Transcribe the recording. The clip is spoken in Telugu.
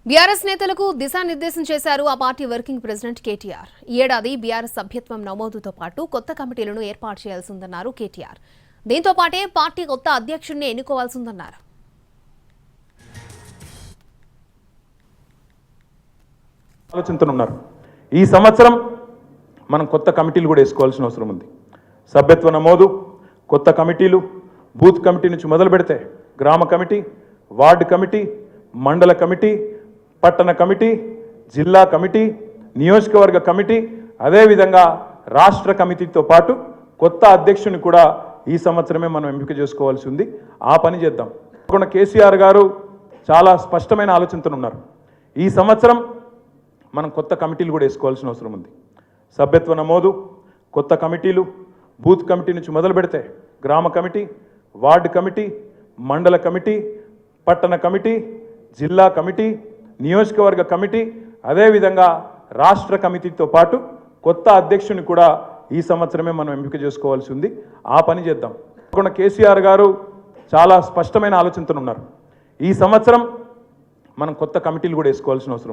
బీఆర్ఎస్ నేతలకు దిశానిర్దేశం చేశారు ఆ పార్టీ వర్కింగ్ ప్రెసిడెంట్ కేటీఆర్. ఈ ఏడాది బీఆర్ఎస్ సభ్యత్వం నమోదుతో పాటు కొత్త కమిటీలను ఏర్పాటు చేయాల్సిందన్నారు కేటీఆర్. దీంతో పాటే పార్టీ కొత్త అధ్యక్షుడిని ఎన్నుకోవాల్సిందన్నారు. ఆలోచించనున్నారు. ఈ సంవత్సరం మనం కొత్త కమిటీలు కూడా వేసుకోవాల్సిన అవసరం ఉంది. సభ్యత్వ నమోదు, కొత్త కమిటీలు, బూత్ కమిటీ నుంచి మొదలు పెడితే గ్రామ కమిటీ, వార్డు కమిటీ, మండల కమిటీ, పట్టణ కమిటీ, జిల్లా కమిటీ, నియోజకవర్గ కమిటీ, అదేవిధంగా రాష్ట్ర కమిటీతో పాటు కొత్త అధ్యక్షుని కూడా ఈ సంవత్సరమే మనం ఎంపిక చేసుకోవాల్సి ఉంది. ఆ పని చేద్దాం. కేసీఆర్ గారు చాలా స్పష్టమైన ఆలోచనతో ఉన్నారు. ఈ సంవత్సరం మనం కొత్త కమిటీలు కూడా వేసుకోవాల్సిన అవసరం ఉంది. సభ్యత్వ నమోదు, కొత్త కమిటీలు, బూత్ కమిటీ నుంచి మొదలు పెడితే గ్రామ కమిటీ, వార్డు కమిటీ, మండల కమిటీ, పట్టణ కమిటీ, జిల్లా కమిటీ, నియోజకవర్గ కమిటీ, అదేవిధంగా రాష్ట్ర కమిటీతో పాటు కొత్త అధ్యక్షుని కూడా ఈ సంవత్సరమే మనం ఎంపిక చేసుకోవాల్సి ఉంది. ఆ పని చేద్దాం. కేసీఆర్ గారు చాలా స్పష్టమైన ఆలోచనతో ఉన్నారు. ఈ సంవత్సరం మనం కొత్త కమిటీలు కూడా వేసుకోవాల్సిన అవసరం